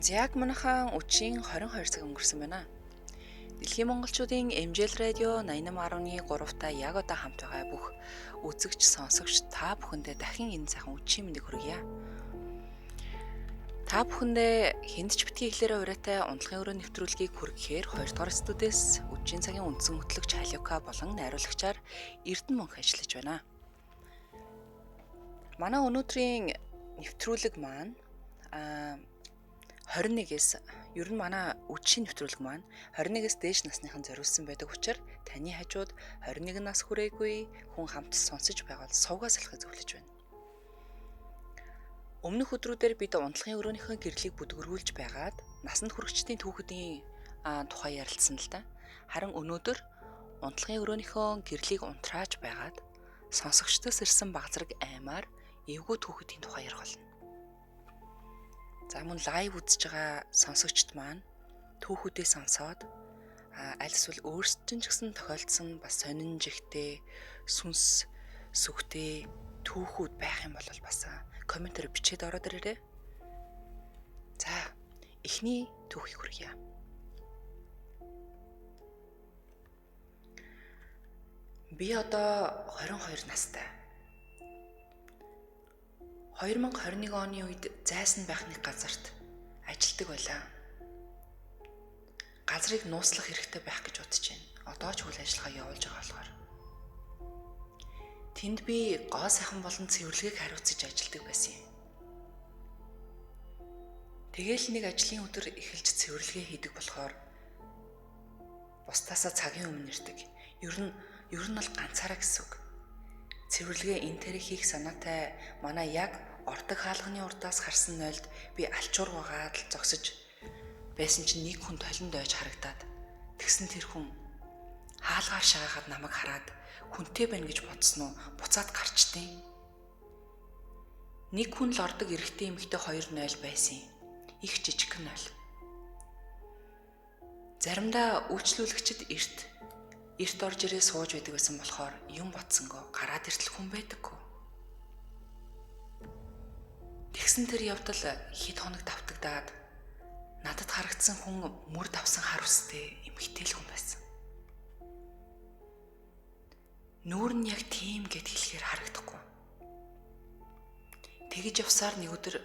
Яг манайхан үчийн 22 цаг өнгөрсөн байна. Дэлхийн монголчуудын MJL радио 88.3-та яг одоо хамт байгаа бүх үзэгч, сонсогч та бүхэндээ дахин энэ сайхан үчийн мэндийг хүргье. Та бүхэндээ хэнд ч битгий хэлээрээ ураатай унтлагын өрөө нэвтрүүлгийг хүргэхээр 2 дугаар студиэс үчийн цагийн үндсэн хөтлөгч Халиука болон найруулагчаар Эрдэнэ мөнх ажиллаж байна. Манай өнөөдрийн нэвтрүүлэг маань 21-ээс ер нь манай үчийн нэвтрүүлэг маань 21-ээс дээш насныхан зориулсан байдаг учраас таны хажууд 21 нас хүрээгүй хүн хамт сонсож байгаа бол сувгаа салахыг зөвлөж байна. Өмнөх өдрүүдээр бид унтлагын өрөөнийхөө гэрлийг бүдгэрүүлж байгаад насанд хүрэгчдийн түүхүүдийн тухай ярилцсан л да. Харин өнөөдөр унтлагын өрөөнийхөө гэрлийг унтрааж байгаад сонсогчдоос ирсэн багзраг аймаар эвгүй түүхүүдийн тухай ярих болно. За мөн лайв үзэж байгаа сонсогчд маань түүхүүдээ сонсоод аль эсвэл өөрсдөө ч гэсэн тохиолдсон бас сонин жигтэй сүнс сүхтэй түүхүүд байх юм бол бас комментээр бичээд ороод ирээрэй. За эхний түүхийг хүргье. Би одоо 22 настай. 2021 оны үед зайсан байх нэг газарт ажилладаг байлаа. Газрыг нууцлах хэрэгтэй байх гэж бодож байна. Одоо ч үйл ажиллагаа явуулж байгаа болохоор. Тэнд би гоо сайхан болон цэвэрлэгийг хариуцаж ажилладаг байсан юм. Тэгээл нэг ажлын өдөр эхэлж цэвэрлэгээ хийдэг болохоор бусдаасаа цагийн өмнө ирдэг. Ер нь бол ганцаараа гэсэн үг. Цэвэрлэгээ энтэр хийх санаатай манай яг ордог хаалганы урдаас харсан нойлд би алчуургаагаад л зогсож байсан чинь нэг хүн толон дойж харагдаад тэгсэн тэр хүн хаалгаар шагаагаад намайг хараад хүнтэй байна гэж бодсон уу буцаад гарчтیں۔ Нэг хүн л ордог эрэгтэй эмэгтэй 2 нойл байсан юм. Их жижиг нойл. Заримдаа үйлчлүүлэгчид эрт орж ирээ сууж байдаг байсан болохоор юм ботсонгүй гараад иртэл хүн байдаггүй. Тэгсэн тэр явдал хэд хоног давтагдаад надад харагдсан хүн мөр давсан хар устэй эмэгтэй л хүн байсан. Нүүр нь яг тийм гэд хэлэхээр харагдахгүй. Тэгж явсаар нэг өдөр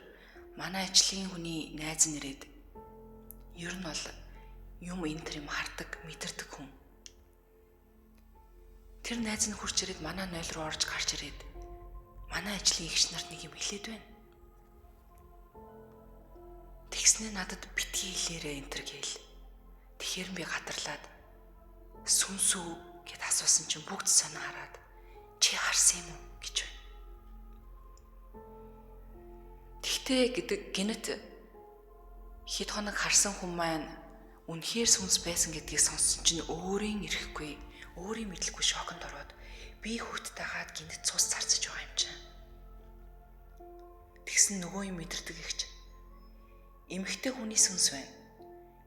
манай ажлын хүний найз нэрээд ер нь бол юм энэ тэр юм хардаг, мэдэрдэг хүн. Тэр найз нь хурж ирээд манай нойл руу орж гарч ирээд манай ажлын эгч нарт нэг юм хэлээд байна. Тэгснээ надад битгий хэлээрээ энтер гээл. Тэгэхээр би гадарлаад сүнсүү гэд асуусан чинь бүгд сонир хараад чи харсан юм уу гэж байна. Тэгтээ гэдэг гинэт хэд хоног харсан хүн маань үнэхээр сүнс байсан гэдгийг сонссон чинь өөрийн мэдлэхгүй шоконд ороод би хүүхдтэйгаад гинэт цус зарцаж байгаа юм чинь. Тэгсэн нөгөө юм мэдэрдэг ихч эмэгтэй хүний сүнс байна.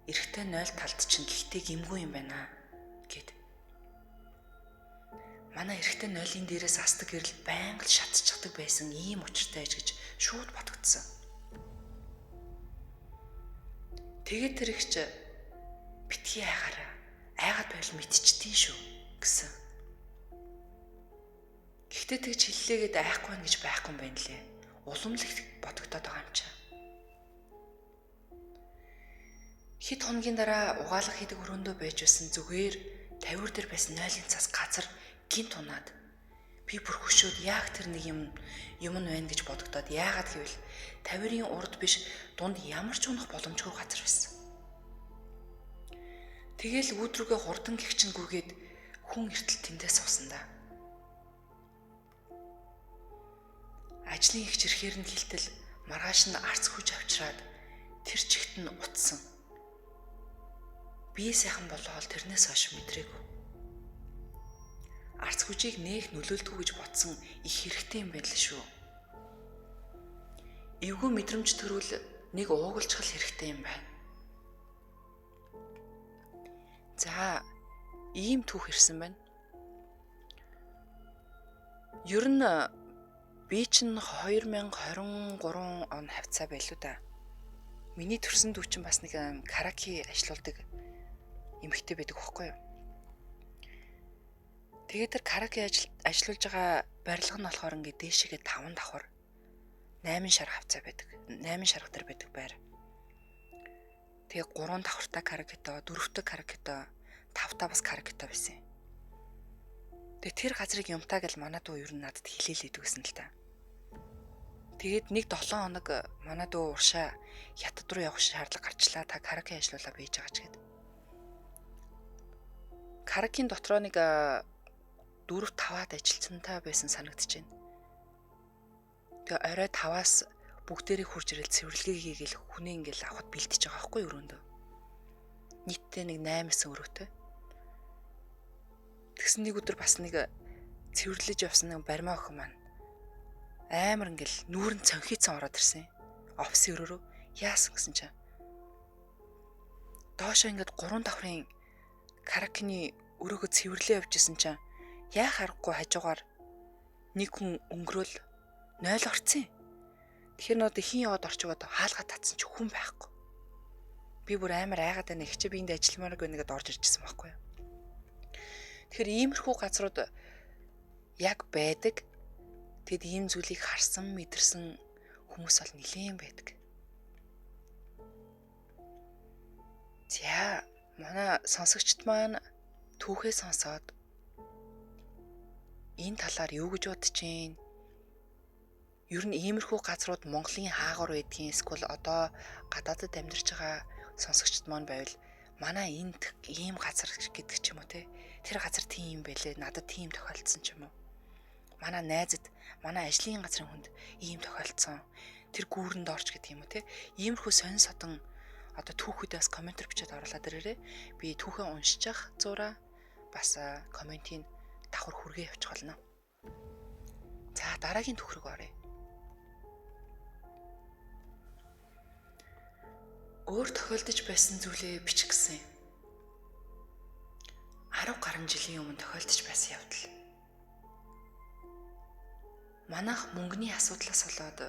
Эрэгтэй нойл талд чинь гэхдээ гимгүй юм байна гэд. Манай эрэгтэй нойлын дээрээс асдаг гэрэл байнга л шатчихдаг байсан ийм учиртай гэж шууд бодогдсон. Тэгээд тэр ихч битгий айгаараа айгаад байл мэдчихдээ шүү гэсэн. Гэхдээ тэгж хэллээгээд айхгүй байх гэж байхгүй юм байна лээ. Уламжлалт бодогдоод байгаа юм чаа. Хэд хоногийн дараа угаалга хийдэг өрөөндөө байж байсан зүгээр тавир дээр байсан нойлын цас газар гинт унаад би бүр хөшөөд яг тэр нэг юм нь байна гэж бодогдоод яагаад гэвэл тавирын урд биш дунд ямар ч унах боломжгүй газар байсан. Тэгэл өөдрөгөө хурдан гихчингүүгээд хүн эртэл тэндээс суусан да. Ажлын ихч ирэхээр нь хилтэл маргааш нь арц хүч авчраад тэр чигт нь утсан. Би сайхан болоод тэрнээс хойш мэдрээгүй. Арц хүчийг нээх нөлөөлдгүү гэж бодсон их хэрэгтэй юм байна л шүү. Эвгүй мэдрэмж төрүүл нэг уугалжхал хэрэгтэй юм байна. За, ийм түүх ирсэн байна. Ер нь би чинь 2023 он хавцаа байлуу да. Миний төрсөн дүү чинь бас нэг караоке ажилуулдаг эмэгтэй байдаг байхгүй юу? Тэгээд тэр караоке ажиллуулж байгаа барилга нь болохоор ингээд дээшээгээ 5 давхар 8 шарга хавцаа байдаг. 8 шарга төр байдаг байр. Тэгээ 3 давхартай караокетоо, 4-тэй караокетоо, 5-таа бас караокетоо байсан. Тэгээ тэр газрыг юмтаа гэл манай дүү ер нь надад хэлээлээд өгсөн л та. Тэгээд нэг 7 хоног манай дүү уршаа хятад руу явах шаардлага гарчлаа. Та караоке ажиллуулаа бийж байгаа ч гэд. Караокеийн дотроо нэг 4-5-аад ажилтнтай байсан санагдаж байна. Тэгээ орой 5-аас бүгдээрээ хурж ирэл цэвэрлэгээ хийгээл хүнээ ингээл авахд бэлтэж байгаа байхгүй юу өрөөндөө. Нийтдээ нэг 8-9 өрөөтэй. Тэгсэн нэг өдөр бас нэг цэвэрлэж явсан нэг баримаа охин маань амар ингээл нүүрэн цонхийцсан ороод ирсэн. Офисын өрөөрөө яасан гэсэн чинь. Доошоо ингээд 3 давхрын караокены өрөөгөө цэвэрлээ явжсэн чинь яа харахгүй хажуугаар нэг хүн өнгөрөөл 0 орцсон. Тэгэхээр нөө хин яваад орчгоод хаалгаа татсан чи хүн байхгүй. Би бүр амар айгаад байна. Их чи би энд ажилламаарг байна гэдээ орж ирчихсэн байхгүй юу. Тэгэхээр иймэрхүү газрууд яг байдаг. Тэгэд ийм зүйлийг харсан, мэдэрсэн хүмүүс бол нэлээд байдаг. За, манай сонсогчд маань түүхээ сонсоод энэ талаар юу гэж бодож байна? Ер нь иймэрхүү газрууд Монголын хаагур байдгийн эсвэл одоо гадаадд амьдарч байгаа сонсогчд маань байвал манай энд ийм газар гэдэг ч юм уу те. Тэр газар тийм байлээ. Надад тийм тохиолдсон ч юм уу. Манай найзад, манай ажлын газрын хүнд ийм тохиолдсон. Тэр гүүрэнд орч гэдэг юм уу те. Иймэрхүү сонин содон одоо түүхүүдээ бас комментэр бичээд оруулаад ирээрэй. Би түүхээ уншиж явах зураа бас комментийн давхар хүргээ явуучих болно. За дараагийн түүх рүү оръё. Өөр тохиолдож байсан зүйлээ бичих гэсэн. 10 гаруй жилийн өмнө тохиолдож байсан явдал. Манайх мөнгөний асуудлаас болоод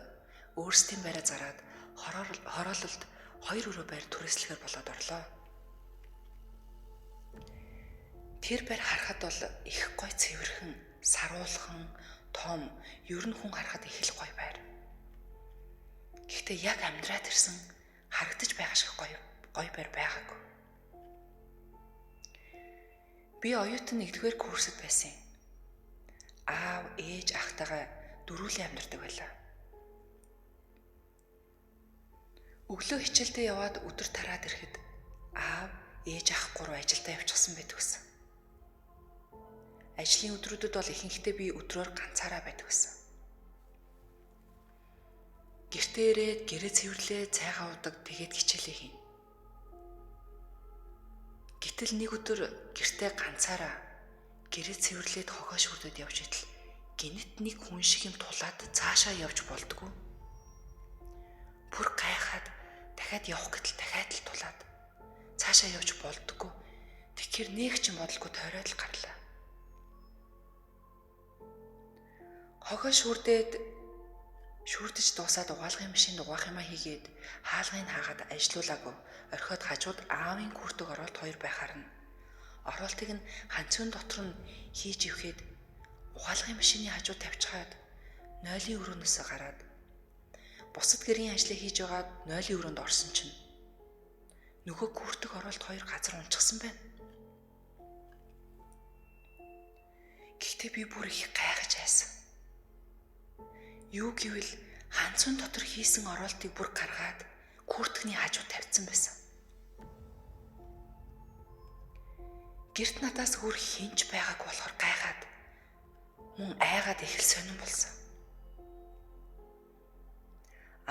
өөрсдийн байраа зараад хороололд 2 өрөө байр түрээслэхээр болоод орлоо. Тэр байр харахад бол их гой цэвэрхэн, саруулхан, том, ер нь хүн харахад их л гой байр. Гэхдээ яг амьдраад ирсэн харагдаж байгаа шиг гой байр байгаагүй. Би оюутан 1-р курсэд байсан. Аав, ээж, ахтайгаа дөрвөлэн амьдардаг байлаа. Өглөө хичээлдээ яваад өдөр тараад ирэхэд аав, ээж, ах гурав ажилдаа явчихсан байдаг гэсэн. Ажлын өдрүүдэд бол ихэнхдээ би өдрөөр ганцаараа байдаг гэсэн. Гэртээ ирээд гэрээ цэвэрлээ, цайгаа уудаг, тэгээд хичээлээ хийнэ. Гэтэл нэг өдөр гэртээ ганцаараа гэрээ цэвэрлээд хогоо шүрдэд явж идэл гинэт нэг хүн шиг юм тулаад цаашаа явж болдгоо. Бүр гайхаад дахиад явах гэтэл дахиад л тулаад цаашаа явж болдгоо. Тэгэхээр нэг ч юм бодолгүй тойроод л гарлаа. Хогоо шүрдэж дуусаад угаалгын машинд угаах юмаа хийгээд хаалгыг хаагаад ажилуулаагүй. Орхиод хажууд аавын күртэг оролт 2 байхаар нь оролтыг нь ганцхан дотор нь хийж ивхэд угаалгын машины хажууд тавьчихаад нойлын өрөөнөөс гараад бусад гэрийн ажлыг хийж байгаад нойлын өрөөнд орсон чинь нөгөө күртэг оролт 2 газар унчихсан байна. Гэхдээ би бүр их гайхаж айсан. Юу гэвэл ханцун дотор хийсэн оролтыг бүр гаргаад күртгэний хажууд тавьсан байсан. Гэрт надаас өөр хинч байгааг болохоор гайхаад мөн айгаад их л сонирн болсон.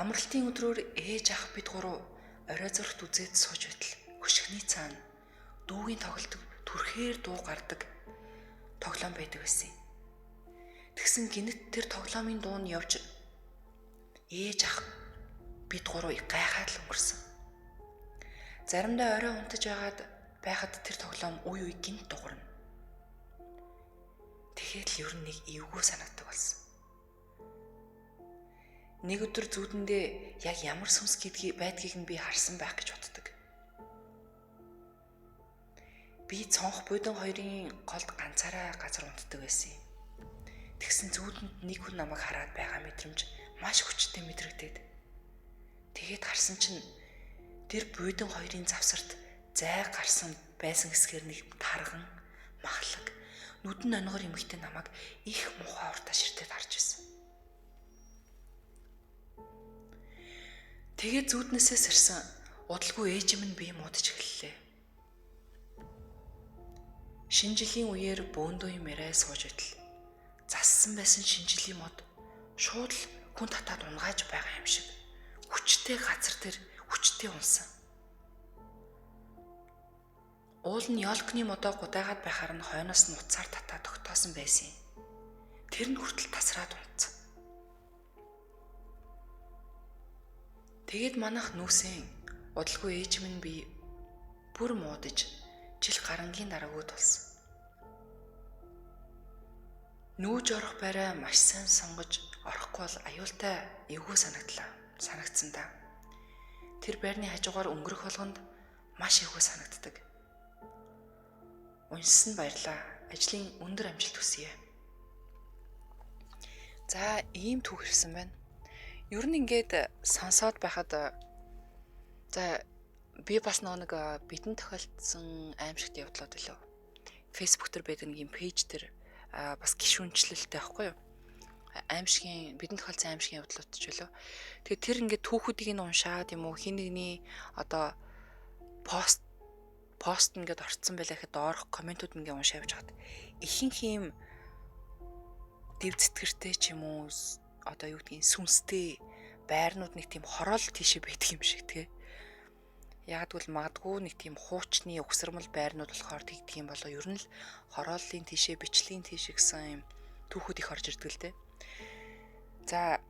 Амралтын өдрөөр ээж ах бид гурав орой зургт үзээд сууж байтал хөшгөний цаана дүүгийн тоглолт түрхээр дуу гардаг тоглоом байдаг байсан. Тэгсэн гинэт тэр тоглоомын дуу нь явж ээж ах бид гурав гайхаад л өнгөрсөн. Заримдаа орой унтаж байхад тэр тоглоом үе гинт дуурна. Тэгээд л ер нь нэг эвгүй санагддаг болсон. Нэг өдөр зүудэндээ яг ямар сүнс байдгийг нь би харсан байх гэж боддог. Би цонх будин хоёрын голд ганцаараа газар унтдаг байсан юм. Тэгсэн зүудэнд нэг хүн намайг хараад байгаа мэдрэмж маш хүчтэй мэдрэгдээд. Тэгээд харсан чинь тэр будин хоёрын завсарт зай гарсан байсан хэсгээр нэг тарган, махлаг, нүдэн онгор эмэгтэй намайг их муухай уртаа ширтээд харж байсан. Тэгээд зүуднээсээ сэрсэн удалгүй ээжим нь би муудаж эхэллээ. Шинэ жилийн үеэр бөөндөө юм яриа сууж идэл. Зассан байсан шинэ жилийн мод шууд л хүн татаад унгааж байгаа юм шиг. Хүчтэй газар дээр хүчтэй унсан. Уул нь ёлкны модоо гудайгаад байхаар нь хойноос нь уцаар татаад тогтоосон байсан юм. Тэр нь хүртэл тасраад унтсан. Тэгээд манайх нүүсэн удалгүй ээжим нь би бүр муудаж жил гарангийн дараагүйд болсон. Нүүж орох байраа маш сайн сонгож орохгүй бол аюултай эвгүй санагдсан да. Тэр байрны хажуугаар өнгөрөх болгонд маш эвгүй санагддаг. Уншсан баярлаа. Ажлын өндөр амжилт хүсье. За, ийм түүх ирсэн байна. Ер нь ингээд сонсоод байхад би бас нэг бидэнд тохиолдсон аимшигт явдлууд билүү. Facebook дээр байдаг нэг юм пэйж дээр бас гишүүнчлэлтэй байхгүй юу? Бидэнд тохиолдсон аимшигын явдлууд ч билүү. Тэгээд тэр ингээд түүхүүдийг нь уншаад юм уу хин нэгний одоо пост ингээд орцсон байлаа гэхэд доорх комментүүд ингээд уншаа явж хаад ихэнх юм дэв зэтгэртэй ч юм уу одоо юу гэдгийг сүнстэй байрнууд нэг тийм хороол тийшээ байдаг юм шиг тэгээ. Яг тэгвэл магадгүй нэг тийм хуучны угсармал байрнууд болохоор тэгдэг юм болоо ер нь л хорооллын тийшээ бичлэгийн тийш гэсэн юм түүхүүд их орж ирдэг л дээ. За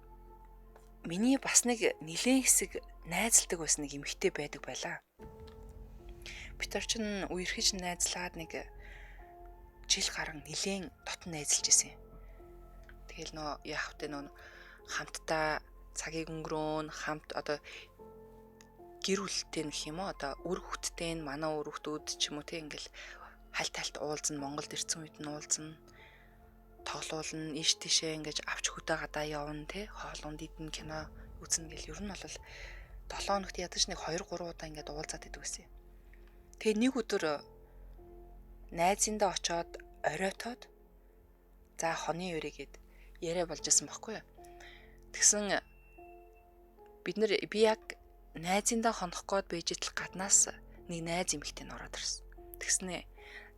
миний бас нэг нэлээд хэсэг найзалдаг байсан нэг эмэгтэй байдаг байлаа. Бид нар чинь үерхэж найзлаад нэг жил гарan нэлээд дотн найзалж исэн. Тэгэл нөө яах вэ нөө хамтдаа цагийг өнгөрөөн хамт одоо гэр бүлтэй нөх юм уу одоо үр хүүхдтэй манай үр хүүхдүүд ч юм уу те ингээл хальт хальт уулзна Монголд ирсэн үед нь уулзна тоглоулна ийш тийшээ ингэж авч хөдөө гадаа явна те хоолунд идэн кино үзнэ гэл ер нь бол 7 хоногт ядаж нэг 2 3 удаа ингэж уулзаад идэв гэсэн. Тэгээ нэг өдөр найзындаа очоод оройтоод за хоны өрийгээд яриа болж исэн баггүй юу. Тэгсэн би яг найзындаа хонох гээд бэжэтэл гаднаас нэг найз эмэгтэй нь ороод ирсэн. Тэгснэ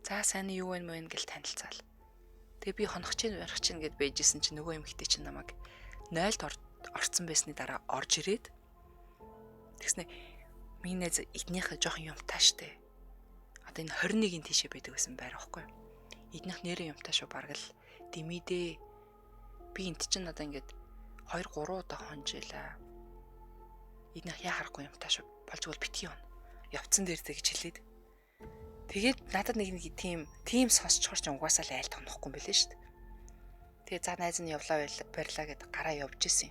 за сайн юу вэ мөн гэл танилцаал. Тэгээ би хонох чинь гэд бэжсэн чинь нөгөө эмэгтэй чинь намайг 0-д орцсон байсны дараа орж ирээд тэгснэ миний найз эднийх жоохон юмтай штэ. Одоо энэ 21-ийн тийшээ байдаг гэсэн байр аахгүй. Эднийх нэрээ юмтай шүү бараг л димидээ. Би энт чинь одоо ингээд 2 3 удаа хонжээлаа. Эднийх яа харахгүй юмтай шүү. Болж бол битгий юм. Явцсан дээр гэж хэлээд. Тэгээд надад нэг тийм сонсчоор ч угаасаа л айл тонохгүй юм билээ шүү дээ. Тэгээд за найз нь явлаа барьлаа гэд гараа явж исэн.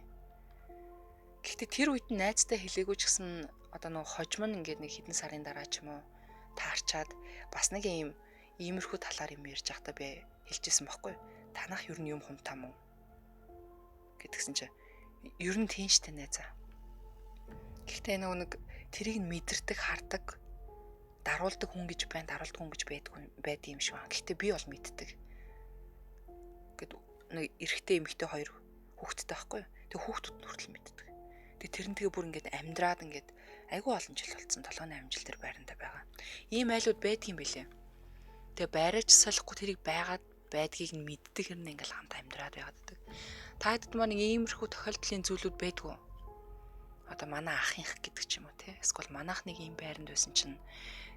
Гэхдээ тэр үед найзтай хэлээгүй ч гэсэн одоо нөгөө хожим нь ингээд нэг хэдэн сарын дараа ч юм уу таарчаад бас нэг иймэрхүү талаар юм ярьж байхдаа би хэлжсэн байхгүй. Танах ер нь юм хумтаа мөн гэдгсэн чинь ер нь тийм штэ найзаа. Гэхдээ нөгөө нэг тэрийг мэдэрдэг хардаг даруулдаг хүн гэж байдаг юм шиг байна. Гэхдээ би бол мэддэг. Гэт нэг эрэгтэй эмэгтэй 2 хүүхэдтэй байхгүй. Тэг хүүхдүүд нь хүртэл мэддэг. Тэг тэрнтэйгээ бүр ингээд амьдраад ингээд айгүй олон жил болсон 7-8 жил тэр байранда байгаа. Ийм айлууд байдгийн бэлээ. Тэгээ байраач солихгүй тэрийг байдгийг нь мэддэг хэрнээ ингээл хамт амьдраад байгааддаг. Та хэд маань иймэрхүү тохиолдлын зүйлүүд байдгүй. Одоо манай ахынх гэдэг ч юм уу те. Эсвэл манайх нэг ийм байранд байсан чинь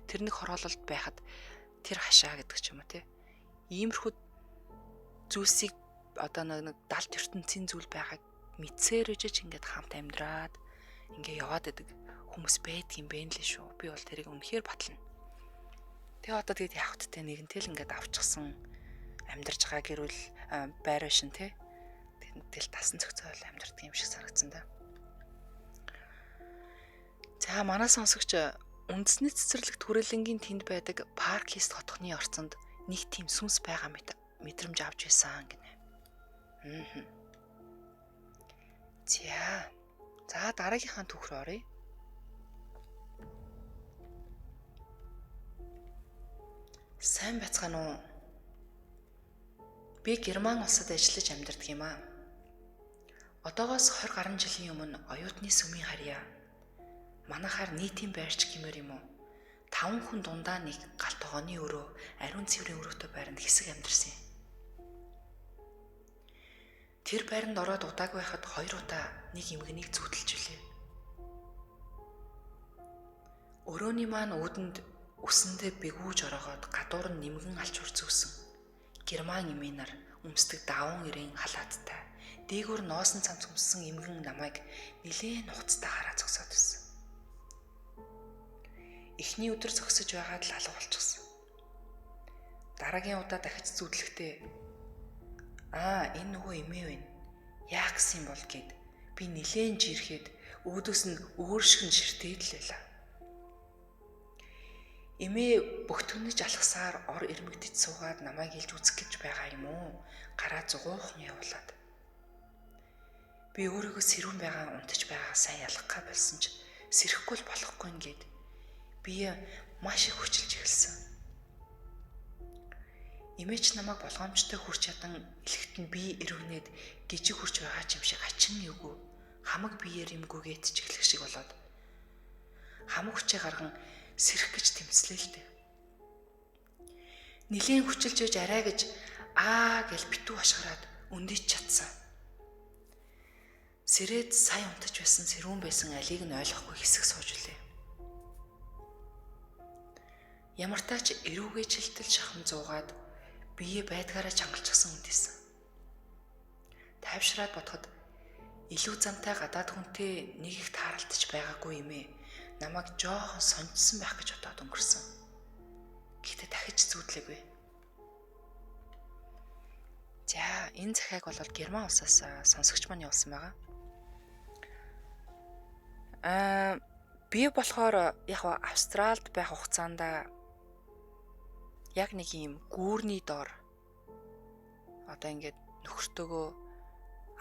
тэр нэг хороололд байхад тэр хашаа гэдэг ч юм уу те. Иймэрхүү зүйлсийг одоо нэг далд ертөнцийн зүйл байгааг мэдсээр үжиж ингээд хамт амьдраад ингээ яваад байдаг хүмүүс байдгийн бэ нэлээ шүү. Би бол тэрийг үнэхээр батлана. Тэгээ одоо тэгээд явахттай нэгэнтэй л ингээд авчихсан амьдарч байгаа гэрүүл байр шин те. Тэгэл тасан цогцол амьдардаг юм шиг санагдсан да. За манай сонсогч үндэсний цэцэрлэгт хүрээлэнгийн тэнд байдаг паркист хотхны орцонд нэг тийм сүнс байгаа мэдрэмж авч байсан гинэ. За дараагийнхаа түүх рүү оръё. Сайн байцгаана уу? Би Герман улсад ажиллаж амьдардаг юм аа. Одоогоос 20 гаруй жилийн өмнө оюутны сүмийн харьяа манайхаар нийтийн байрч гэмээр юм уу? 5 хүн дундаа нэг галт тогооны өрөө, ариун цэврийн өрөөтэй байранд хэсэг амьдарсан юм. Тэр байранд ороод удааг байхад 2 удаа нэг эмгэнийг зүтэлж үлээ. Өрөөний маань үүдэнд үсэндээ бэгүүж ороогоод гадуур нь нимгэн алчуур зүгсэн. Герман эмээ нар өмсдөг даван ирээн халааттай. Дээгүүр ноосон цамц өмссөн эмгэн намайг нилээн хугацтай хараа зогсоод байсан. Эхний өдөр зогсож байгаад л алга болчихсон. Дараагийн удаа дахиж зүтлэхдээ энэ нөгөө эмээ байна. Яах гэсэн бол гэд би нилээн жирэхэд өөдөөс нь өөр шиг нь ширтээд л байлаа. Эмээ бөхтөнөж алхасаар ор ирмэгдэж суугаад намайг илж үзэх гэж байгаа юм уу? Гараа зугуухан явуулаад. Би өөрийгөө сэрүүн байгаа унтаж байгаа сайн ялгахаа болсон ч сэрэхгүй л болохгүй ингээд би маш их хүчилж эхэлсэн. Эмээч намайг болгоомжтой хүрч ядан элэгт нь би ирвнээд гижиг хүрч байгаа юм шиг хачин юугүй хамаг биеэр юмгүйгээд ч эхлэх шиг болоод хамаг хүчээ гарган сэрэх гэж тэмцлээ л дээ. Нилийн хүчилж байж арай гэж гэл битүү ашгараад өндийч чадсан. Сэрээд сая унтаж байсан сэрүүн байсан алийг нь ойлгохгүй хэсэг сууж үлээ. Ямар тач эрүүгээ жилтэл шахам зуугаад бие байдгаараа чангалчихсан үндсэн. Тайвшраад бодоход илүү замтай гадаад хүнтэй нэг их тааралтж байгаагүй юм ээ. Намайг жоохон сонжсон байх гэж бодоод өнгөрсөн. Гэхдээ дахиж зүудлээгүй. За энэ захиаг бол Герман улсаас сонсогч маань явуулсан байгаа. Би болохоор яг Австралид байх хугацаанд яг нэг юм гүүрний доор одоо ингээд нөхөртөөгөө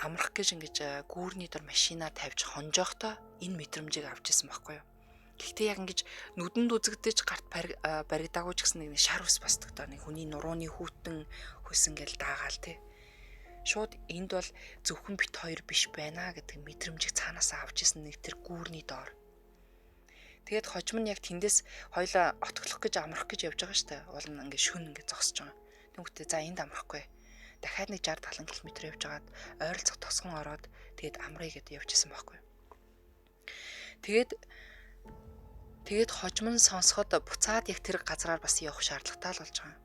амрах гэж ингэж гүүрний дор машинаа тавьж хонжоохтой энэ мэдрэмжийг авч ирсэн байхгүй юу. Гэхдээ яг ингэж нүдэнд үзэгдэж гарт баригдаагүй ч гэсэн нэг шар ус босдог доо нэг хүний нурууны хүүтэн хөлсөн гэл даагаал те. Шууд энд бол зөвхөн бит хоёр биш байна гэдэг мэдрэмжийг цаанаасаа авч ирсэн нэг тэр гүүрний доор. Тэгээд хожим нь яг тэндээс хоёлаа отглох гэж амрах гэж явж байгаа штэ. Уул нь ингээд шүн ингээд зогсож байгаа. Тэнгүүтээ за энд амрахгүй. Дахиад нэг 60-70 км явж байгаад ойролцох тосгон ороод тэгээд амрыг гэдээ явжсэн байхгүй. Тэгээд хожим нь сонсоход буцаад яг тэр газраар бас явах шаардлагатай л болж байгаа.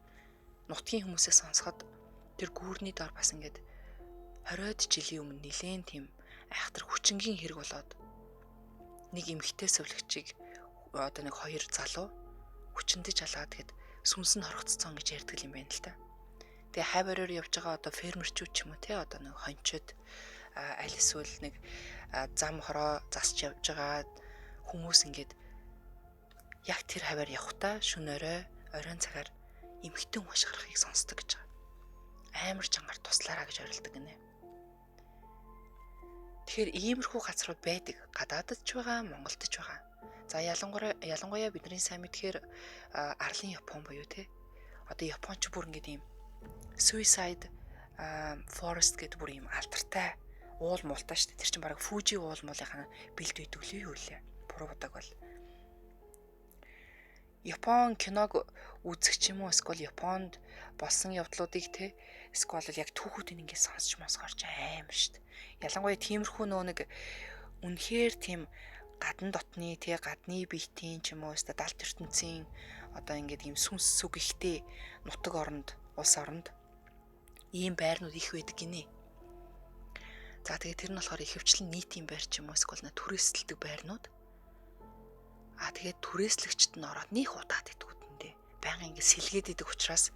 Нутгийн хүмүүсээ сонсоход тэр гүүрний доор бас ингээд 20-од жилийн өмнө нилээн тийм айхтар хүчингийн хэрэг болоод нэг эмэгтэй сувлагчийг одоо нэг 2 залуу хүчиндэж алаад тэгэд сүнс нь хорогдсон гэж ярьдаг юм байна л та. Тэгээ хай бариор явж байгаа одоо фермерчүүд ч юм уу те одоо нэг хончид аль эсвэл нэг зам хороо засч явж байгаа хүмүүс ингээд яг тэр хаваар явхтаа шүн оройн цагаар эмхтэн уушгарахыг сонсдог гэж байгаа. Амар чангаар туслаараа гэж орилдог гинэ. Тэгэхээр иймэрхүү газрууд байдаг. Гадаадд ч байгаа, Монголд ч байгаа. За ялангуяа бидний сайн мэдхээр арлын Япон буюу те. Одоо Японч бүр ингээд ийм suicide forest гэдэг бүр ийм алдартай уул муултаа шүү дээ. Тэр чинь бараг Фужи уул муулынхаа бэлд үйдэг л юу вэ? Буруу бодог бол. Япон киног үзэх ч юм уу эсвэл Японд болсон явдлуудыг те эсвэл яг түүхүүдийг ингээд сонсч мосгорч аим шүү дээ. Ялангуяа тиймэрхүү нэг үнэхээр тийм гадна дотны те гадны биетийн ч юм уу эсвэл далд ертөнцийн одоо ингээд ийм сүнс сүг ихтэй нутаг оронд улс оронд ийм байрнууд их байдаг гинэ. За тэгээ тэр нь болохоор ихэвчлэн нийтийн байр ч юм уу эсвэл түрээсэлдэг байрнууд. Тэгээд түрээслэгчд нь ороод нөх удаад идэгүүтэндээ байнга ингэ сэлгээд идэх учраас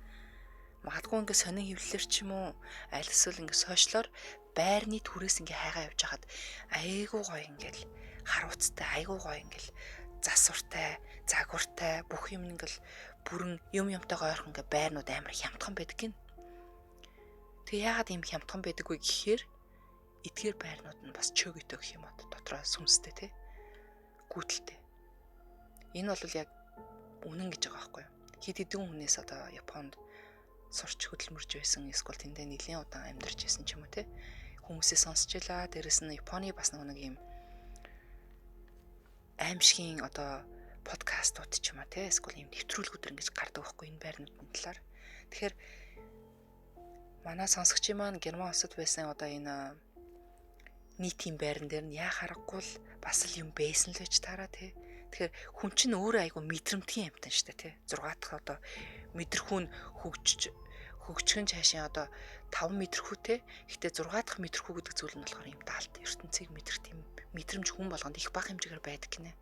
Магадгүй ингээ сонин хөвлөлөр ч юм уу, аль эсвэл ингээ сошиалор байрны түрээс ингээ хайгаа явж хахад айгүй гоё ингээл харуулцтай, айгүй гоё ингээл засвартай, загвартай бүх юм ингээл бүрэн юмтай ойрхон ингээ байрнууд амар хямдхан байдаг гин. Тэг яагаад ийм хямдхан байдаг вэ гэхээр эдгээр байрнууд нь бас чөөгтэй гэх юм уу, дотроо сүнстэй те. Гүйдэлтэй. Энэ бол яг үнэн гэж байгаа байхгүй юу? Хэд хэдэн хүнээс одоо Японд сурч хөдөлмөрж байсан, эсвэл тэндээ нэлийн удаан амьдарч байсан ч юм уу те. Хүмүүсээ сонсч байлаа. Дээрэс нь Японы бас нэг юм аимшигын одоо подкастууд ч юм уу те. Эсвэл юм нэвтрүүлгүүд ингэж гардаг байхгүй энэ байрнуудын талаар. Тэгэхээр манай сонсогчийн маань Герман улсад байсан одоо энэ нийтийн байран дээр нь яа харахгүй л бас л юм байсан л байж таараа те. Тэгэхээр хүн чинь өөрөө айгу мэдрэмтгий юмтан штэ те. 6 дахь одоо мэдрэхүүн хөгжгөн цаашаа одоо 5 мэдрэхүүтэй. Гэхдээ 6 дахь мэдрэхүү гэдэг зүйл нь болохоор юм даалт ертөнцийг мэдрэх тийм мэдрэмж хүн болгонд их бага хэмжээгээр байдаг гинэ.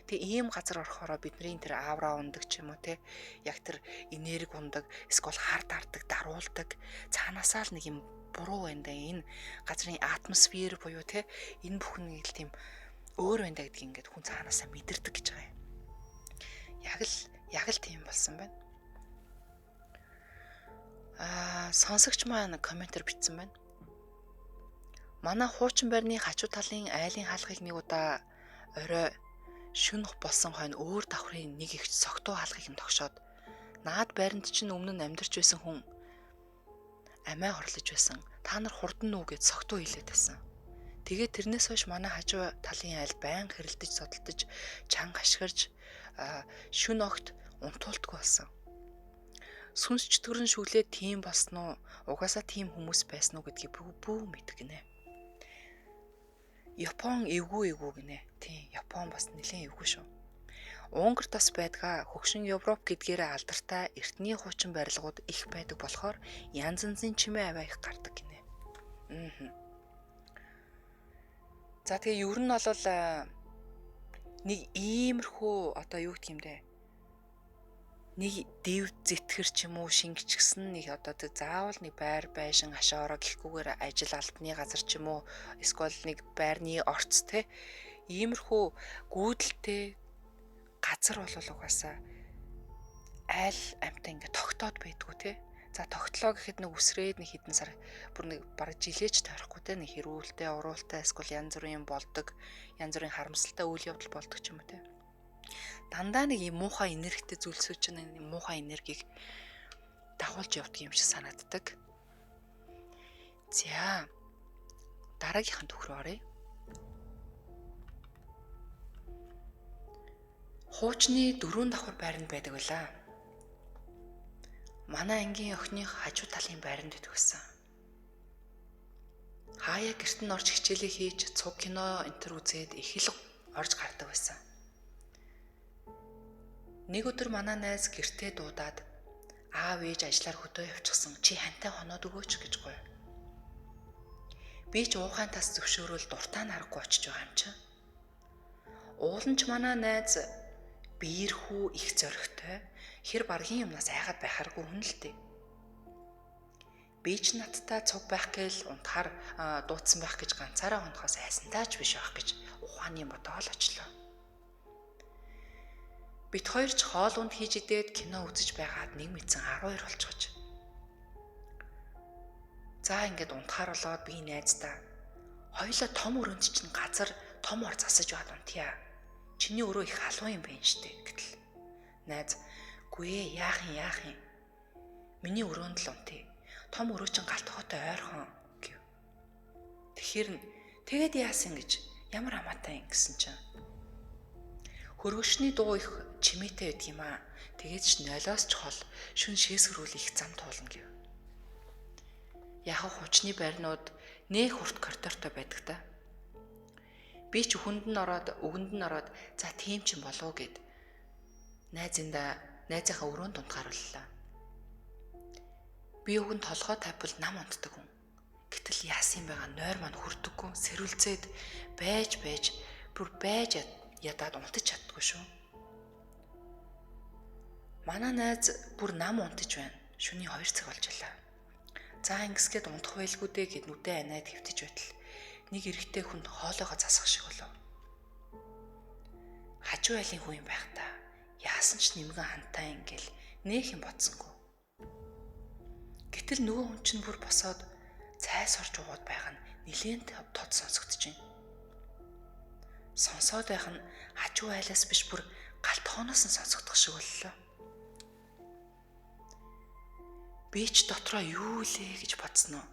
Тэгээ ийм газар орохороо бидний тэр аавра ундаг ч юм уу те. Яг тэр энерги ундаг, эсвэл хар дардаг, даруулдаг. Цаанаасаа л нэг юм буруу байна да. Энэ газрын атмосфер буюу те. Энэ бүхэн л тийм өөр байна гэдэг ингээд хүн цаанаасаа мэдэрдэг гэж байгаа юм. Яг л тийм болсон байна. Сонсогч маань комментэр бичсэн байна. Манай хуучин байрны хажуу талын айлын хаалгыг нэг удаа орой шүнх болсон хойно өөр давхрын нэг их согтуу хаалгыг нь тогшоод наад байранд чинь өмнө нь амьдарч байсан хүн амиа хорлож байсан. Та нар хурдан нүү гэж согтуу хэлээд байсан. Тэгээд тэрнээс хойш манай хажуу талын айл байн хэрэлдэж содолдож чанга ашгирж шүн огт унтуулдаггүй болсон. Сүнс чөтгөрөн шүглээд тийм болсноо угаасаа тийм хүмүүс байсан уу гэдгийг бүү мэдгэнэ. Япон эвгүй гинэ. Тийм, Япон бас нэлээд эвгүй шүү. Унгарт бас байдгаа хөгшин Европ гэдгээрээ алдартай эртний хуучин барилгууд их байдаг болохоор янз янзын чимээ аваа их гардаг гинэ. За тэгээ ер нь бол нэг иймэрхүү одоо юу гэх юм бэ? Нэг дэв зэтгэр ч юм уу шингэчихсэн нэг одоо тэг заавал нэг байр байшин ашаороо гэхгүйгээр ажил албаны газар ч юм уу эсвэл нэг байрны орц те иймэрхүү гүйдэлтэй газар бол угаасаа айл амтаа ингээ тогтоод байдгүй те. За тогтлоо гэхэд нэг үсрээд нэг хэдэн сар бүр нэг бараг жилээч тойрохгүй те нэг хэрүүлтэй уруултай эсвэл янз бүрийн болдог янз бүрийн харамсалтай үйл явдал болдог ч юм уу те. Дандаа нэг юм муухай энергитэй зүйлсүүд чинь нэг муухай энергийг дагуулж явдаг юм шиг санагддаг. За дараагийнхан төх рүү оръё. Хуучны 4 давхар байранд байдаг байлаа. Манай ангийн охины хажуу талын байранд идвэсэн. Хаяа гэрт нь орж хичээлээ хийж цуг кино энтер үзээд их л орж гардаг байсан. Нэг өдөр манай найз гэртээ дуудаад аав ээж ажлаар хөдөө явчихсан чи хантай хоноод өгөөч гэж гуйв. Би ч уухайн тас зөвшөөрөл дуртай нарахгүй очиж байгаа юм чинь. Ууланч манай найз биерхүү их зоригтой хэр баргийн юмнаас айгаад байхааргүй хүн л дээ. Би ч надтай цуг байх гээл унтахаар дуудсан байх гэж ганцаараа хонохоос айсантаач биш байх гэж ухааны бодоол очлоо. Бид хоёр ч хоолунд хийж идээд кино үзэж байгаад нэг мэдсэн 12 болчихож. За ингээд унтахаар болоод би найздаа хоёулаа том өрөөнд чинь газар том ор засаж баад унтъя. Чиний өрөө их халуун юм байна штэ гэтэл. Найз гүй яах юм. Миний өрөөнд л унтъя. Том өрөө чинь галт хоттой ойрхон гэв. Тэгээд яасан гэж ямар хамаатай ингэсэн чинь. Хөргөшний дуу их чимээтэй байд юм аа. Тэгээд ч нойлоос ч хол шүн шээсгэрүүл их зам туулна гэв. Яг хуучны байрнууд нэх урт коридортой байдаг та. Би ч өгөнд нь ороод за тийм ч юм болов гэд найзынхаа өрөөнд унтахаарууллаа. Би өгөн толгой тавьбал нам унтдаг хүн. Гэтэл яасан байгаа нойр маань хүрдэггүй сэрүүлцээд байж ядаад унтаж чаддгүй шүү. Манай найз бүр нам унтаж байна. Шөнийн 2 цаг болж байлаа. За ингэсгээд унтах байлгүй дээ гэд нүдэ анаад хэвтэж байтал нэг эрэгтэй хүнд хоолойгоо засах шиг болов. Хажуу айлын хүү юм байх та. Яасан ч нэмгэн хантай ингээл нээх юм бодсонгүй. Гэтэл нөгөө хүн чинь бүр босоод цайс орж уугаад байгаа нь нилээн тод сонсогдож байна. Сонсоод байх нь хажуу айлаас биш бүр галт хооноос нь сонсогдох шиг боллоо. Би ч дотроо юу лээ гэж бодсноо.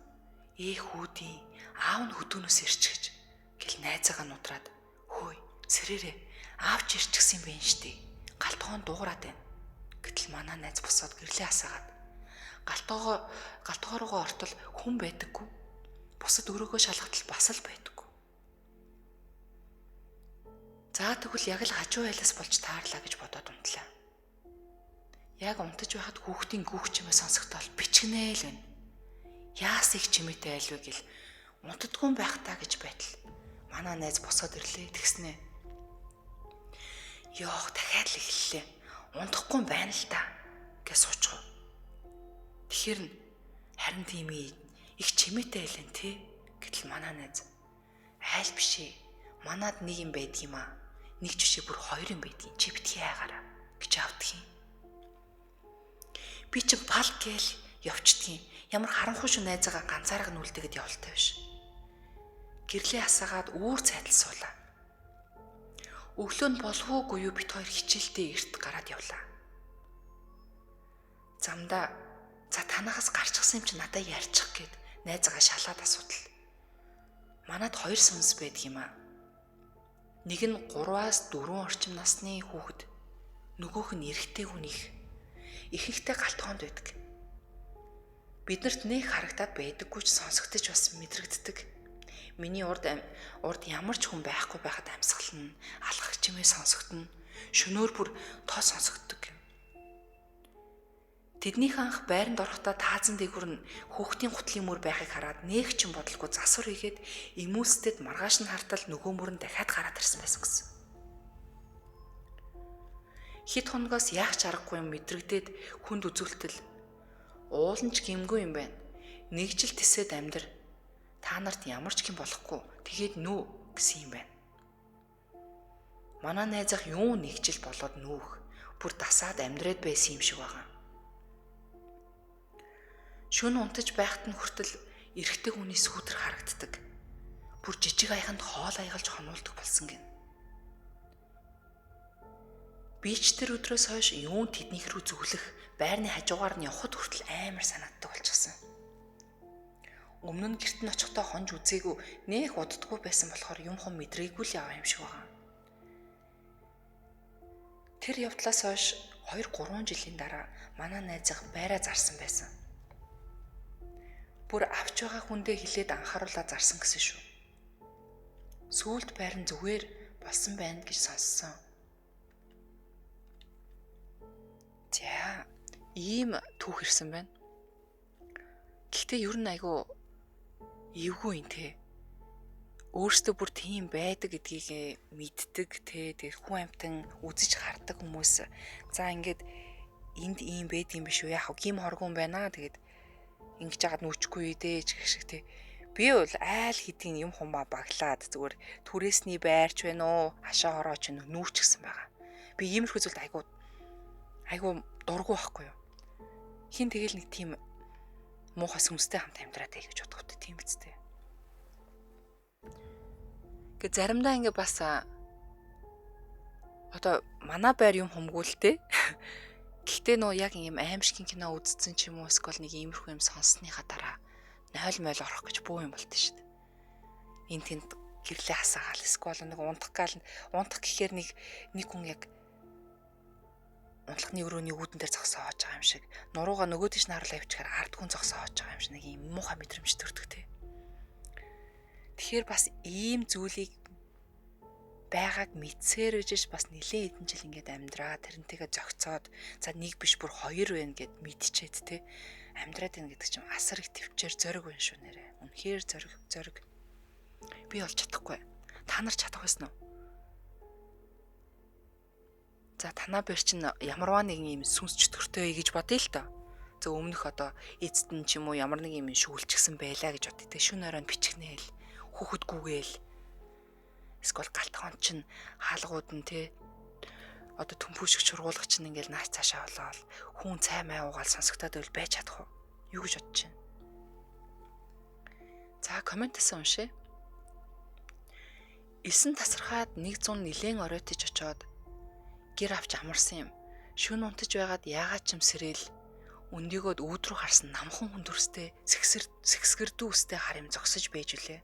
Хүүдийн аав нь хөдөөнөөс ирчихэж гэл найзаагаа нудраад хөөе сэрээрээ аавч ирчихсэн юм бэ штий. Галтгоон дуугараад байна. Гэтэл манай найз босоод гэрлээ асаагаад галтгоо руугаа ортол хүн байдаггүй. Бусад өрөөгөө шалгатал бас л байдаггүй. За тэгвэл яг л хажуу айлаас болж таарлаа гэж бодоод унтлаа. Яг унтаж байхад хүүхдийн гүүх чимээ сонсогдоод бичгнээ л байна. Яас их чимээтэй айлвэ гэл унтдаггүй байх таа гэж байтал манай найз босоод ирлээ тэгснэ. Йоох дахиад л эхэллээ. Унтахгүй байна л та гэж суучгаа. Тэгэхэр нь харин тийм их чимээтэй айлэн тий гэтэл манай найз айл бишээ. Манад нэг юм байдаг юм аа. Нэг жишээ бүр 2 юм байдгийг чи битгий хайгаараа гэж авдаг юм. Би ч пал гээл явчдгийн ямар харанхуй шүү найзаагаа ганцаараа нүлдэгэд явалтай биш. Гэрлээ асаагаад үүр цайдал суулаа. Өглөө нь болвоогүй юу бит хоёр хичээлдээ эрт гараад явлаа. Замдаа за танахаас гарчихсан юм чи надад ярьчих гээд найзаагаа шалаад асуудал. Манад 2 сүнс байдаг юм аа. Нэг нь 3-аас 4 орчим насны хүүхэд, нөгөөх нь эрэгтэй хүн ихэнхдээ галтгоонд байдаг. Биднэрт нэг харагдаад байдаггүй ч сонсогдож бас мэдрэгддэг. Миний урд ямар ч хүн байхгүй байхад амьсгална, алхах чимээ сонсогдно, шөнөөр бүр тоо сонсогддог. Тэднийх анх байранд орохдоо таазан дээгүр нь хүүхдийн гутлын мөр байхыг хараад нэг ч юм бодлого засвар хийгээд эмүүлстэд маргааш нь хартал нөгөө мөр нь дахиад гараад ирсэн байсан гэсэн. Хит хоногоос яах ч аргагүй юм мэдрэгдээд хүнд үзүүлтэл уулан ч гимгүй юм байна. Нэг жил тисэд амьдр. Та нарт ямар ч юм болохгүй. Тэгээд нүү гэсэн юм байна. Манай найзах юу нэг жил болоод нүүх. Бүр дасаад амьдрээд байсан юм шиг байгаа. Шөнө унтаж байхад нь хүртэл эрэгтэй хүний сүүдэр харагддаг. Бүр жижиг аяханд хоол аягалж хонуулдаг болсон гин. Би ч тэр өдрөөс хойш юун тэднийх рүү зүглэх, байрны хажуугаар нь явхад хүртэл амар санаатдаг болчихсон. Өмнө нь гэрт нь очихдоо хонж үзээгүй, нэх уддаггүй байсан болохоор юм хум мэдрээгүй л яваа юм шиг байгаа. Тэр явдлаас хойш 2-3 жилийн дараа манай найзах байраа зарсан байсан. Бүр авч байгаа хүндээ хилээд анхааруулаа зарсан гэсэн шүү. Сүүлд байр нь зүгээр болсон байна гэж сонссон. За, ийм түүх ирсэн байна. Гэхдээ ер нь айгүй эвгүй юм те. Өөрөөсөө бүр тийм байдаг гэдгийг мэддэг те. Тэр хүн амтан үзэж хардаг хүмүүс. За ингээд энд ийм байд юм биш үү? Яг гим хоргон байна. Тэгээд ингэж яагаад нүчгүй дээ ч гэх шиг те. Би бол айл хэдийн юм хумаа баглаад зүгээр түрээсний байрч байна уу? Хашаа хорооч нүүч гсэн байгаа. Би иймэрхүү зүйлд айгүй дургу байхгүй юу? Хин тэгэл нэг тийм муухай сүнстэй хамт амьдраад байг гэж бодохтой тийм үстэй. Гэ заримдаа ингээ бас одоо манай байр юм хумгүүлтэй. Гэхдээ нөө яг юм аимшигын кино үзсэн ч юм уу эсвэл нэг иймэрхүү юм сонссныхаа дараа 0 мол орох гэж бүү юм болт шүү дээ. Энд тэнд гэрлээ хасаагаал эсвэл нэг унтах гэхээр нэг хүн яг унтлагын өрөөний үүдэн дээр зогсоож байгаа юм шиг нуруугаа нөгөө тийш наарлаа явчихаар ард хүн зогсоож байгаа юм шиг нэг юм муухай мэдрэмж төрдөг те. Тэгэхээр бас ийм зүйлийг байгааг мэдсээр үжиж бас нэлээд хэдэн жил ингээд амьдраа тэрнтэйгээ зогцоод за нэг биш бүр 2 байна гэд мэдчихэд те амьдраад байна гэдэг чинь асар их төвчээр зориг байна шүү нэрэ. Үнэхээр зориг. Би олж чадахгүй. Та нар чадах байсан уу? За танаа бэр чинь ямарваа нэгэн юм сүнс чөтгөртэй гэж бодъё л доо. За өмнөх одоо эцэд нь ч юм уу ямар нэг юм шүүлчихсэн байлаа гэж боддог. Шүн оройн бичгнээл, хүүхэдгүйгээл. Эсвэл галтгоон чинь хаалгууд нь те одоо төмпөшг чургуулагч нь ингээл наач цаашаа болоод хүн цай май уугаал сонсогдоод байвал байж чадах уу? Юу гэж бодож байна? За комментээс уншъя. Элсэн тасархаад 100 нилээн оройтож очоод гэр авч амарсан юм. Шүн унтаж байгаад яагаад ч юм сэрэл өндийгөөд өөдрөө харсан намхан хүндүрстэй сэксгэрдүү үстэй хар юм зогсож байж үлээ.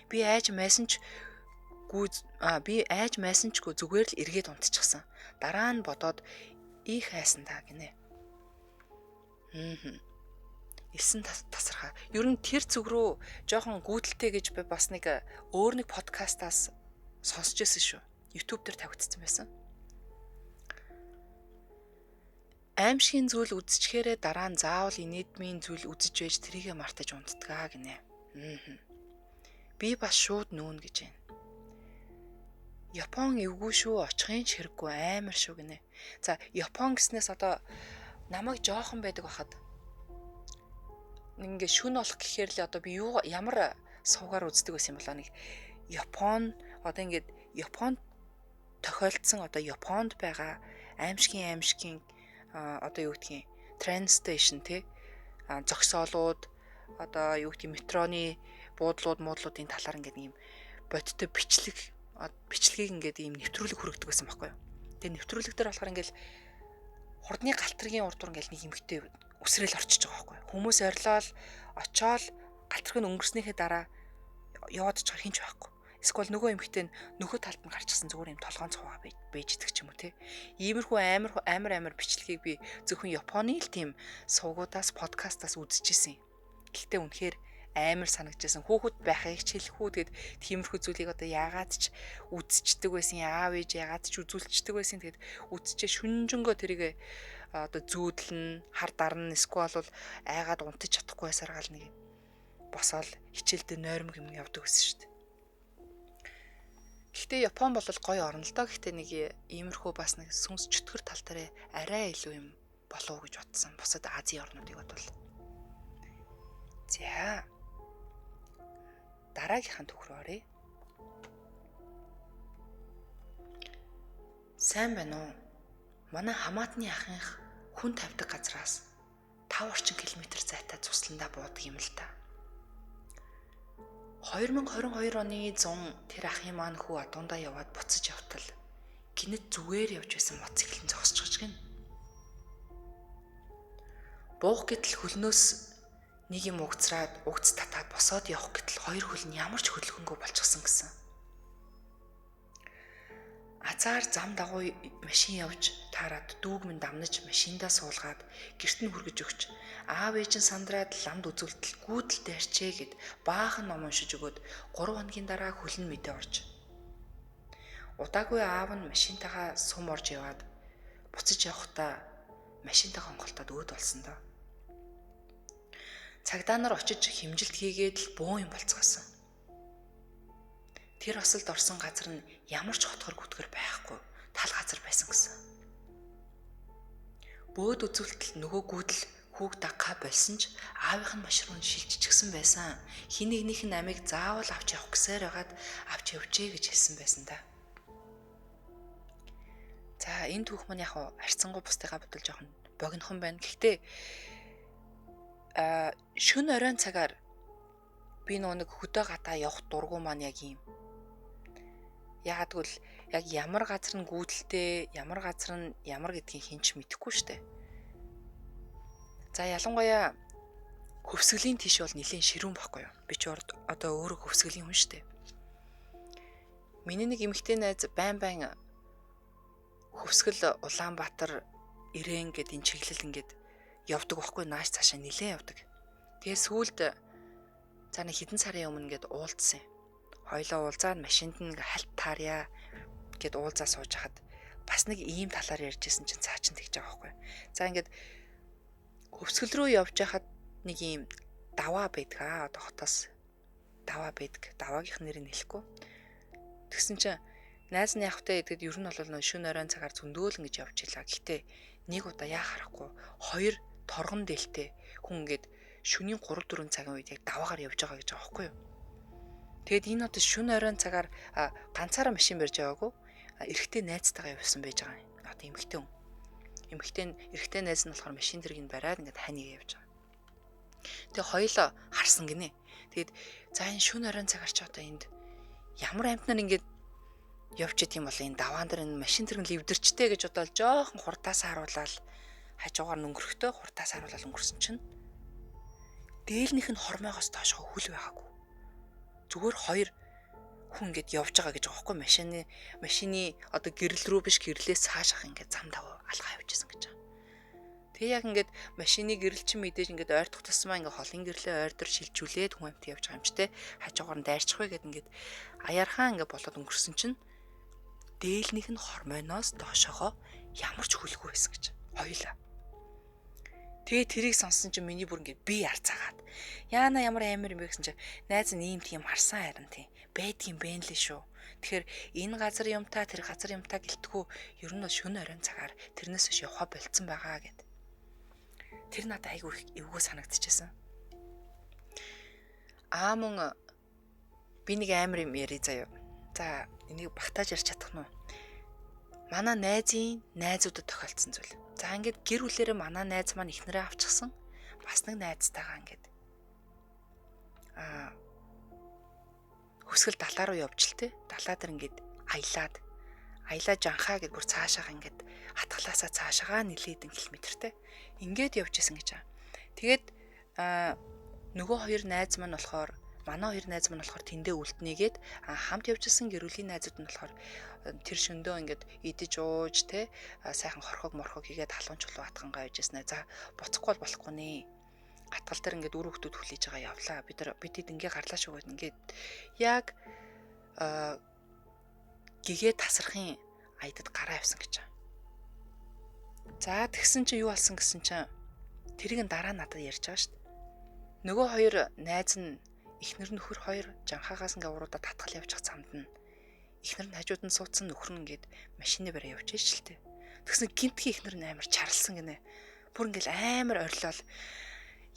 Би айж майсанчгүй зүгээр л эргээд унтчихсан. Дараа нь бодоод их хайсан та гинэ. Элсэн тасархаа. Ер нь тэр зүг рүү жоохон гүйдэлтэй гэж би бас нэг өөр нэг подкастаас сонсч байсан шүү. YouTube дээр тавигдсан байсан. Аимшигын зүйл үзчихээрээ дараа нь заавал инээдмийн зүйл үзэж байж тэрийгэ мартаж унтдгаа гинэ. Би бас шууд нүүн гэж байна. Япон эвгүй шүү, очихын ч хэрэггүй амар шүү гинэ. За Япон гэснээс одоо намайг жоохон байдаг бахад ингээ шүн болох гэхээр л одоо би ямар сувгаар үздэг байсан юм болоо нэг Япон одоо ингээд Японд тохиолдсон одоо Японд байгаа аимшигын одоо юу гэдгийг train station те зогсоолууд одоо юу гэдгийг метроны буудлуудын талаар ингээд ийм бодтой бичлэгийг ингээд ийм нэвтрүүлэг хүргэдэг байсан байхгүй юу. Тэгээ нэвтрүүлэг дээр болохоор ингээд хурдны галтрагийн урдуур ингээд нэг эмхтэй үсрээл орчиж байгаа байхгүй юу. Хүмүүс орилол очоод галтрыг нь өнгөрснөхийн дараа яваад очих хинч байхгүй. Эсвэл нөгөө эмхтэй нөгөө талд нь гарчихсан зүгээр юм толгоон цуваа байж идэг ч юм уу те. Иймэрхүү амар бичлэгийг би зөвхөн Японы л тийм сувгуудаас подкастаас үзчихсэн. Гэхдээ үнэхээр амар санагдчихсан. Хүүхэд байхыг ч хэлэхүү тэгэд тиймэрхүү зүйлийг одоо яагаад ч үзчихдэг байсан, аав ээж яагаад ч үзүүлчихдэг байсан. Тэгэд үзчихээ шүнжэнгөө тэрийг одоо зүүдлэн, хар дарна эсвэл бол айгаад унтаж чадахгүй байсаар гал нэг босоод хичээлдээ нойрмог юм явдаг байсан шүү дээ. Гэхдээ Япон бол гоё орно л доо. Гэхдээ нэг иймэрхүү бас нэг сүнс чөтгөр тал дээр арай илүү юм болов уу гэж бодсон. Бусад Азийн орнуудыг бодвол. За дараагийнхаа түүх рүү оръё. Сайн байна уу? Манай хамаатны ахынх хүн тавьдаг газраас 5 орчим километр зайтай цусландаа буудаг юм л та. 2022 оны 100 тэр ахын маань хүү адуундаа яваад буцаж явтал гинэт зүгээр явж байсан мотоциклэн зогсчихж гин. Буух гэтэл хөлнөөс нэг юм угц татаад босоод явах гэтэл хоёр хөл нь ямар ч хөдөлгөөнгүй болчихсон гэсэн. Азар зам дагуу машин явж таарад дүүг минь дамнаж машиндаа суулгаад гэрт нь хүргэж өгч аав ээж нь сандраад ламд үзүүлтэл гүйдэлтэй арчээ гэд баахан ном уншиж өгөөд 3 хоногийн дараа хөлн мэдээ орж. Удаагүй аав нь машинтайгаа сум орж яваад буцаж явахдаа машинтайгаа хонголтоод өөд болсон доо. Цагдаа нар очиж хэмжилт хийгээд л буу юм болцгоосон. Тэр осолд орсон газар нь ямар ч хотгор гүтгэр байхгүй тал газар байсан гэсэн. Бөөд үзүүлтэл нөгөө гүйдэл хүүг дагхаа болсон ч аавынх нь маш руу шилжчихсэн байсан. Хин нэгнийх нь амийг заавал авч явах гэсээр байгаад авч явжээ гэж хэлсэн байсан да. За энэ түүх маань яг харьцангуй бусдыгаа бодвол жоохон богинохон байна. Гэхдээ шөнө оройн цагаар би нэг хөдөө гадаа явах дургу маань яг юм. Ягаад гэвэл яг ямар газар нь гүйдэлтэй, ямар газар нь ямар гэдгийг хинч мэдэхгүй штэ. За ялангуяа хөвсгөлийн тийш бол нэлээд ширүүн байхгүй юу? Би ч одоо өөрөө хөвсгөлийн хүн штэ. Миний нэг эмэгтэй найз байн хөвсгөл Улаанбаатар Ирээн гэд энэ чиглэл ингээд явдаг байхгүй нааш цаашаа нэлээд явдаг. Тэгээ сүүлд за нэг хэдэн сарын өмнө ингээд уулзсан. Хоёлоо уулзаад машинд нь хальт таарья гэд уулзаа сууж хахад бас нэг ийм талаар ярьжсэн чинь цаа чин тэгж байгаа байхгүй. За ингээд хөвсгөл рүү явж хахад нэг ийм даваа байдаг одоо хотоос даваа байдаг. Даваагийнх нэрийг хэлэхгүй. Тэгсэн чинь найз нь явахтай идэхэд ер нь бол шөнө оройн цагаар зөндөөлн гэж явж илаа. Гэхдээ нэг удаа яа харахгүй хоёр торгон дээлтэй хүн ингээд шөнийн 3-4 цагийн үед яг даваагаар явж байгаа гэж байгаа байхгүй юу? Тэгэд энэ одоо шөнө оройн цагаар ганцаараа машин барьж яваагүй эрэгтэй найзтайгаа явсан байж байгаа юм. Одоо эмэгтэй хүн. Эрэгтэй найз нь болохоор машин дэргийг бариад ингээд ханиг явж байгаа. Тэгээ хоёулаа харсан гинэ. Тэгэд за энэ шөнө оройн цагаар ч одоо энд ямар амтнаар ингээд явж идэм бол энэ даваан дээр энэ машин дэрэг левдэрчтэй гэж бодоод жоохон хурдаас харуулаад хажуугаар өнгөрөхдөө хурдаас харуулаад өнгөрсөн чинь дээлнийх нь хормойгоос доошоо хөл байгаагүй. Зүгээр хоёр хүн ингээд явж байгаа гэж байгаа байхгүй машины одоо гэрэл рүү биш гэрлээс цаашах ингээд зам даваа алгаа явжсэн гэж байгаа. Тэгээ яг ингээд машины гэрэл чинь мэдээж ингээд ойртох тусмаа ингээд холын гэрлээ ойрдор шилжүүлээд хүн амт явж байгаа юм ч те хажуугаар нь дайрчих вэ гэд ингээд аяархаа ингээд болоод өнгөрсөн чинь дээлнийх нь хормойноос доошоогоо ямар ч хөлгүй байсан гэж хоёлаа. Тэгээ тэрийг сонссон чинь миний бүр ингээд би арцаагаад яана ямар амар юм бэ гэсэн чинь найз нь ийм тийм харсан харин тийм байдгийн бэ нэлээ шүү. Тэгэхээр энэ газар юмтаа тэр газар юмтаа гэлтгүү ер нь шөнө оройн цагаар тэрнээс биш явха болцсон байгаа гэд. Тэр надад айгүй эвгүй санагдчихсан. Мөн би нэг амар юм яри заяа. За энийг багтааж ярьж чадах нь. Манай найзын найзуудад тохиолдсон зүйл. За ингээд гэр бүлэрээ манай найз маань ихнэрээ авчихсан. Бас нэг найзтайгаа ингээд хөсгөл далаа руу явж л те. Далаа дээр ингээд аялаа жанхаа гэд бүр цаашаага ингээд хатгалаасаа цаашаага нэлээдэн километртэй ингээд явж исэн гэж байгаа. Тэгээд нөгөө манай хоёр найз маань болохоор тэндээ үлднэгээд хамт явж исэн гэр бүлийн найзууд нь болохоор тэр шөндөө ингээд идэж ууж те сайхан морхог хийгээд халуун чулуу атгангаа явж ирсэн. За буцахгүй болохгүй нэ. Хатгал дээр ингээд үр хөвгтүүд хүлээж байгаа явлаа. Бид ингээ гарлаа шүүгээд ингээд яг гэгээ тасрахын аядад гараа явсан гэж байна. За тэгсэн чинь юу болсон гэсэн чинь тэрийг дараа надад ярьж байгаа шүү дээ. Нөгөө хоёр найз нь эхнэр нөхөр хоёр жанхаагаас ингээ уруудаа татгал явж байгаа цамд нь эхнэр нь хажууд нь суудсан нөхөр нь ингээд машины бараа явж иж л тээ. Тэгсэн гинтгийн эхнэр нь амар чарлсан гинэ. Бүр ингээл амар орилол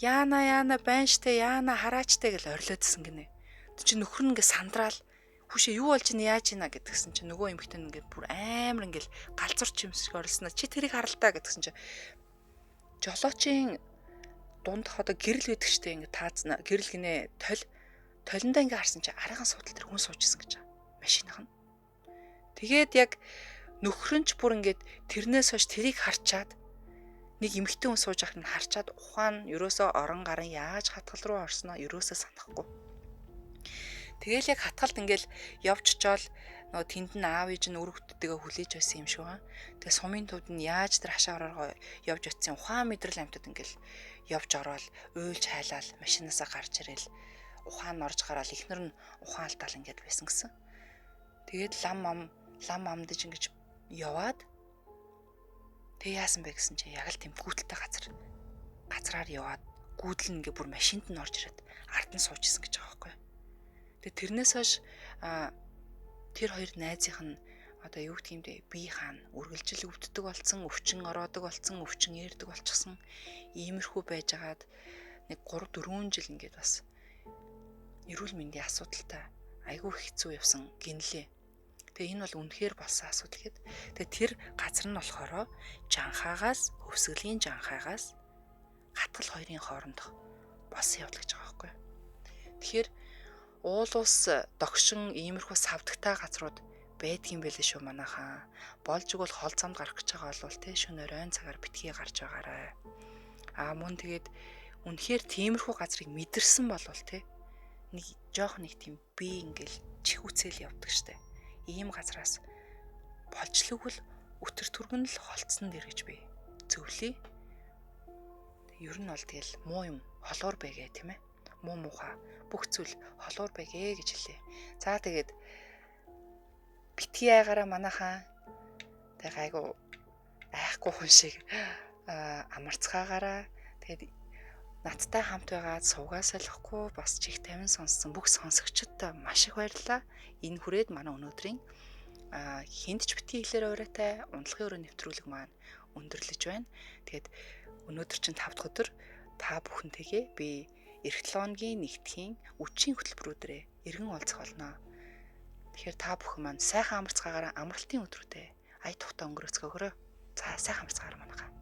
яана байна штэ яана хараачтай гэж орилоодсэн гинэ. Тэг чи нөхөр нь ингээ сандраал хүшээ юу болж ийн яаж ийна гэдгсэн чи нөгөө эмэгтэй нь ингээд бүр амар ингээл галзуурч юм шиг орилсноо чи тэрийг харалтаа гэдгсэн чи жолоочийн дундх одоо гэрэл байдаг штэ ингээ таацна гэрэл гинэ толиндоо ингээ харсан чи аргаан суудал дээр хүн суужсэн гэж байгаа машиных нь. Тэгээд яг нөхрөнч бүр ингээд тэрнээс хойш тэрийг харчаад нэг эмэгтэй хүн сууж байхад нь харчаад ухаан ерөөсөө орон гарын яаж хатгал руу орсноо ерөөсөө санахгүй. Тэгэл яг хатгалд ингээл явж чоол нөгөө тэнд нь аав ээж нь үр хөвгтдөө хүлээж байсан юм шиг байна. Тэгээ сумын төвд нь яаж тэр хашаараа явж утсан ухаан мэдрэл амтад ингээл явж ороод уйлж хайлал машинаасаа гарч ирэл ухаан орж гараал ихнэр нь ухаан алдаал ингээд байсан гэсэн. Тэгээд лам амдаж ингэж яваад тэг яасан бэ гэсэн чи яг л тийм гүйтэлтэй газраар яваад гүйдэл ингээ бүр машинд нь орж ирээд ард нь суужсэн гэж байгаа байхгүй. Тэгээ тэрнээс хойш тэр хоёр найзынх нь одоо юу гэх юм бэ бие хаана үргэлжил өвддөг болсон, өвчин ороодог болсон, өвчин ярддаг болчихсон иймэрхүү байжгаад нэг 3-4 жил ингээд бас эрүүл мэндийн асуудалтай айгүй хэцүү явсан гинлээ. Тэгээ энэ бол үнэхээр болсон асуудал гээд. Тэгээ тэр газар нь болохоор жанхаагаас өвсгөлийн жанхаагаас хатгал хоёрын хоорондох болсон явдал гэж байгаа байхгүй. Тэгэхээр уул ус догшин иймэрхүү савдагтай газрууд байдгийн байлээ шүү манайхаа. Болж игэл хол замд гарах гэж байгаа бол тэ шөнө оройн цагаар битгий гарч байгаарай. Мөн тэгээд үнэхээр тиймэрхүү газрыг мэдэрсэн болвол тэ нэг жоох нэг тийм би ингээл чихүцэл явдаг штэ. Ийм газраас болчлогвол өтөр түргэн л холцсон дэр гэж би зөвлөе. Ер нь бол тэгэл муу юм холуур байгээ тийм ээ. Муухай бүх зүйл холуур байгээ гэж хэлээ. За тэгээд битгий айгаараа манайхаа тэг айгу айхгүй хүн шиг амарцгаагаараа тэгээд надтай хамт байгаад суугаа солихгүй бас чих тавин сонссон бүх сонсогчдод маш их баярлалаа. Энэ хүрээд манай өнөөдрийн хинтч битгий хэлээр ураатай унтлагын өрөө нэвтрүүлэг маань өндөрлөж байна. Тэгээд Өнөөдөр чинь 5 дахь өдөр та бүхэнтэйгээ би эх 7 өдрийн нэгдхийн үдшийн хөтөлбөрүүдээ эргэн уулзах болно. Тэгэхээр та бүхэн маань сайхан амарцгаагаараа амралтын өдрүүдэд ая тухтай өнгөрөөцгөөгөөрэй. За сайхан амарцгаараа манайхаа.